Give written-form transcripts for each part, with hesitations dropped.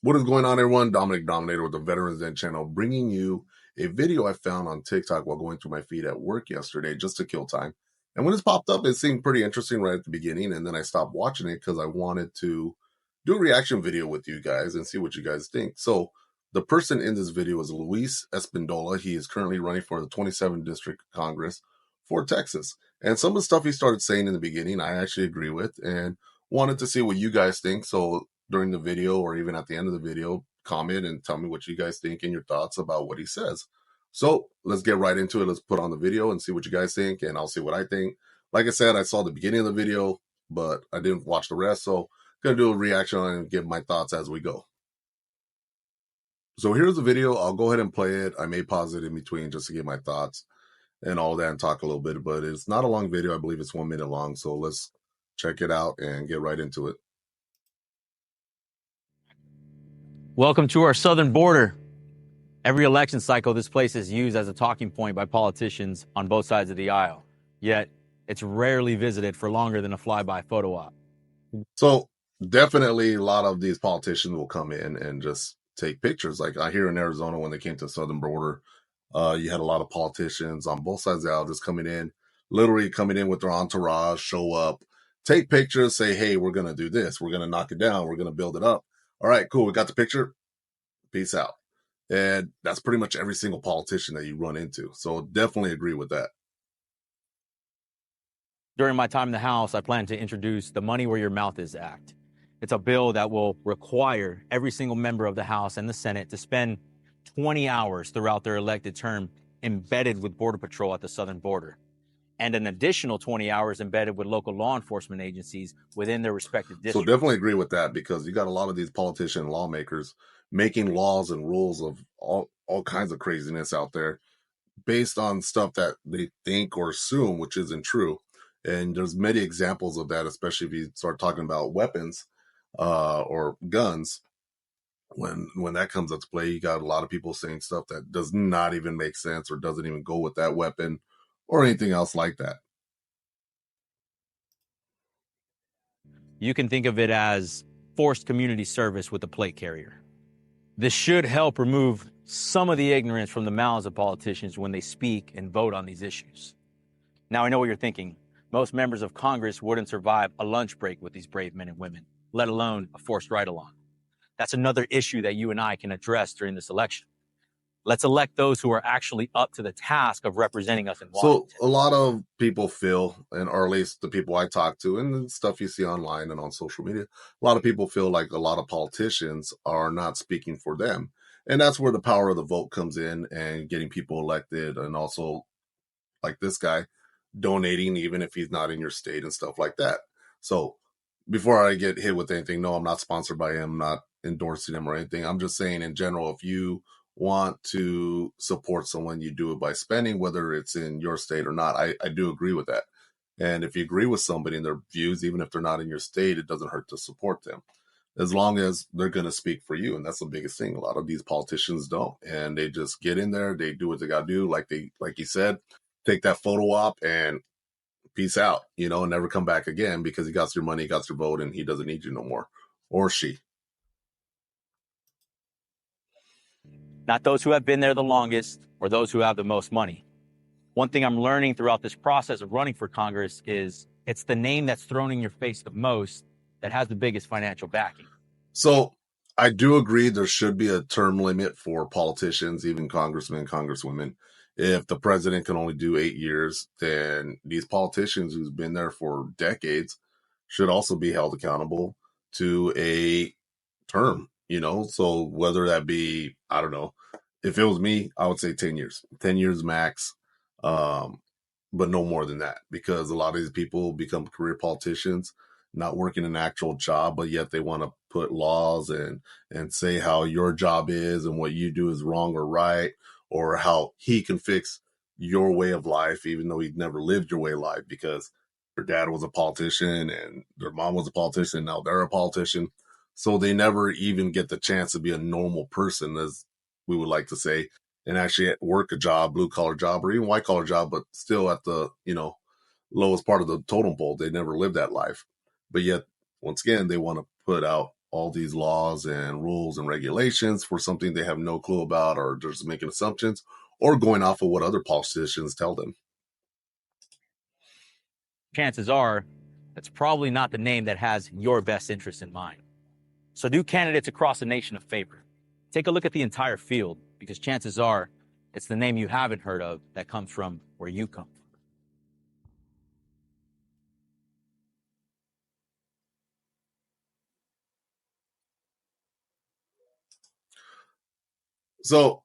What is going on, everyone? Dominic Dominator with the Veterans Den channel, bringing you a video I found on TikTok while going through my feed at work yesterday just to kill time. And when this popped up, it seemed pretty interesting right at the beginning, and then I stopped watching it because I wanted to do a reaction video with you guys and see what you guys think. So the person in this video is Luis Espindola. He is currently running for the 27th District Congress for Texas. And some of the stuff he started saying in the beginning, I actually agree with and wanted to see what you guys think. So during the video or even at the end of the video, comment and tell me what you guys think and your thoughts about what he says. So let's get right into it. Let's put on the video and see what you guys think, and I'll see what I think. Like I said, I saw the beginning of the video, but I didn't watch the rest, so I'm going to do a reaction and give my thoughts as we go. So here's the video. I'll go ahead and play it. I may pause it in between just to get my thoughts and all that and talk a little bit, but it's not a long video. I believe it's 1 minute long, so let's check it out and get right into it. Welcome to our southern border. Every election cycle, this place is used as a talking point by politicians on both sides of the aisle. Yet, it's rarely visited for longer than a flyby photo op. So definitely a lot of these politicians will come in and just take pictures. Like I hear in Arizona when they came to the southern border, you had a lot of politicians on both sides of the aisle just literally coming in with their entourage, show up, take pictures, say, hey, we're going to do this. We're going to knock it down. We're going to build it up. All right, cool. We got the picture. Peace out. And that's pretty much every single politician that you run into. So definitely agree with that. During my time in the House, I plan to introduce the Money Where Your Mouth Is Act. It's a bill that will require every single member of the House and the Senate to spend 20 hours throughout their elected term embedded with Border Patrol at the southern border, and an additional 20 hours embedded with local law enforcement agencies within their respective districts. So definitely agree with that, because you got a lot of these politicians and lawmakers making laws and rules of all kinds of craziness out there based on stuff that they think or assume, which isn't true. And there's many examples of that, especially if you start talking about weapons or guns. When that comes into play, you got a lot of people saying stuff that does not even make sense or doesn't even go with that weapon or anything else like that. You can think of it as forced community service with a plate carrier. This should help remove some of the ignorance from the mouths of politicians when they speak and vote on these issues. Now, I know what you're thinking. Most members of Congress wouldn't survive a lunch break with these brave men and women, let alone a forced ride-along. That's another issue that you and I can address during this election. Let's elect those who are actually up to the task of representing us in Washington. So a lot of people feel, or at least the people I talk to and the stuff you see online and on social media, a lot of people feel like a lot of politicians are not speaking for them. And that's where the power of the vote comes in and getting people elected, and also like this guy donating even if he's not in your state and stuff like that. So before I get hit with anything, no, I'm not sponsored by him, not endorsing him or anything. I'm just saying in general, if you want to support someone, you do it by spending, whether it's in your state or not. I do agree with that. And if you agree with somebody and their views, even if they're not in your state, it doesn't hurt to support them, as long as they're going to speak for you. And that's the biggest thing. A lot of these politicians don't, and they just get in there, they do what they got to do, like you said, take that photo op and peace out, and never come back again, because he got your money, he got your vote, and he doesn't need you no more, or she. Not those who have been there the longest or those who have the most money. One thing I'm learning throughout this process of running for Congress is it's the name that's thrown in your face the most that has the biggest financial backing. So I do agree there should be a term limit for politicians, even congressmen, congresswomen. If the president can only do 8 years, then these politicians who's been there for decades should also be held accountable to a term, so whether that be, I don't know, if it was me, I would say 10 years max, but no more than that, because a lot of these people become career politicians, not working an actual job, but yet they want to put laws and say how your job is and what you do is wrong or right, or how he can fix your way of life, even though he'd never lived your way of life, because their dad was a politician and their mom was a politician. Now they're a politician. So they never even get the chance to be a normal person, as we would like to say, and actually work a job, blue collar job, or even white collar job, but still at the, lowest part of the totem pole. They never lived that life. But yet, once again, they want to put out all these laws and rules and regulations for something they have no clue about, or just making assumptions, or going off of what other politicians tell them. Chances are that's probably not the name that has your best interest in mind. So do candidates across the nation a favor. Take a look at the entire field, because chances are it's the name you haven't heard of that comes from where you come from. So,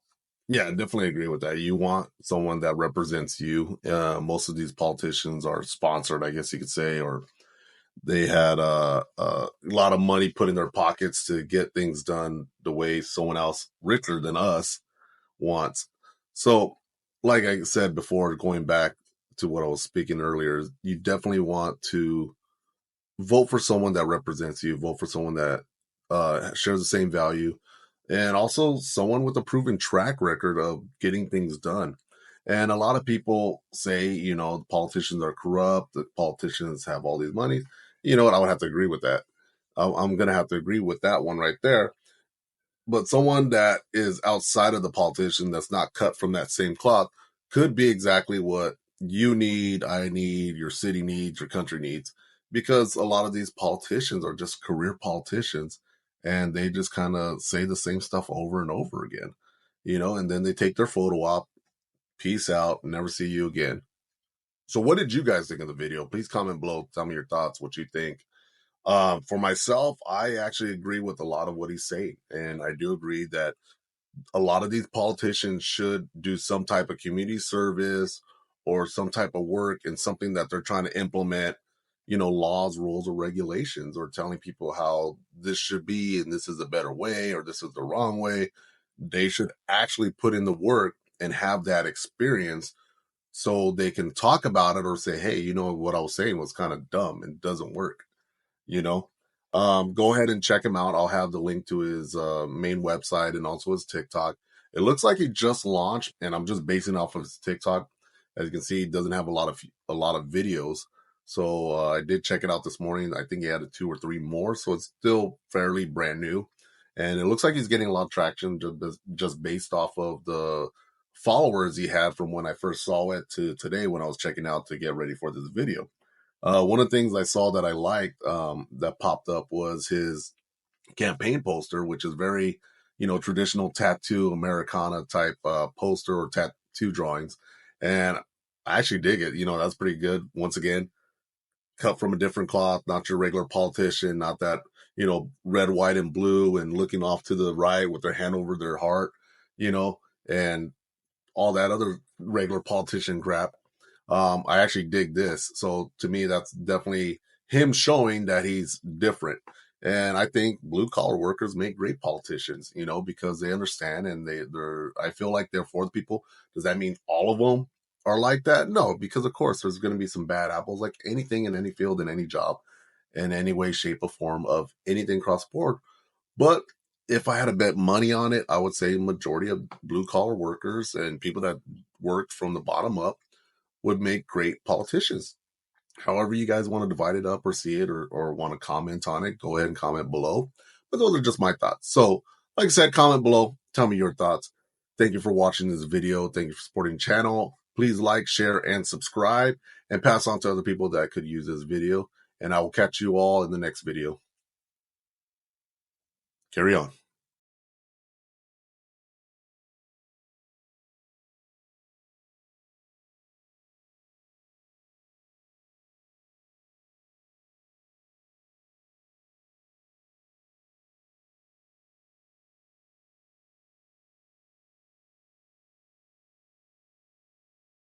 yeah, I definitely agree with that. You want someone that represents you. Most of these politicians are sponsored, I guess you could say, or they had a lot of money put in their pockets to get things done the way someone else richer than us wants. So, like I said before, going back to what I was speaking earlier, you definitely want to vote for someone that represents you, vote for someone that shares the same value, and also someone with a proven track record of getting things done. And a lot of people say, politicians are corrupt, that politicians have all these money. You know what? I would have to agree with that. I'm going to have to agree with that one right there. But someone that is outside of the politician, that's not cut from that same cloth, could be exactly what you need, I need, your city needs, your country needs. Because a lot of these politicians are just career politicians, and they just kind of say the same stuff over and over again, and then they take their photo op, peace out, never see you again. So what did you guys think of the video? Please comment below, tell me your thoughts, what you think. For myself, I actually agree with a lot of what he's saying. And I do agree that a lot of these politicians should do some type of community service or some type of work in something that they're trying to implement, laws, rules, or regulations, or telling people how this should be and this is a better way or this is the wrong way. They should actually put in the work and have that experience so they can talk about it or say, hey, what I was saying was kind of dumb and doesn't work you know Go ahead and check him out. I'll have the link to his main website and also his TikTok. It looks like he just launched, and I'm just basing off of his TikTok. As you can see, he doesn't have a lot of videos. So I did check it out this morning. I think he added 2 or 3 more, so it's still fairly brand new, and it looks like he's getting a lot of traction just based off of the followers he had from when I first saw it to today when I was checking out to get ready for this video. One of the things I saw that I liked that popped up was his campaign poster, which is very, traditional tattoo Americana type poster or tattoo drawings. And I actually dig it. That's pretty good. Once again, cut from a different cloth, not your regular politician, not that, red, white, and blue and looking off to the right with their hand over their heart, you know, and all that other regular politician crap. I actually dig this. So to me, that's definitely him showing that he's different. And I think blue collar workers make great politicians, because they understand and I feel like they're for the people. Does that mean all of them are like that? No, because of course there's going to be some bad apples, like anything in any field, in any job, in any way, shape, or form of anything cross board. But if I had to bet money on it, I would say majority of blue collar workers and people that worked from the bottom up would make great politicians. However, you guys want to divide it up or see it or want to comment on it, go ahead and comment below. But those are just my thoughts. So, like I said, comment below. Tell me your thoughts. Thank you for watching this video. Thank you for supporting the channel. Please like, share, and subscribe, and pass on to other people that could use this video. And I will catch you all in the next video. Carry on.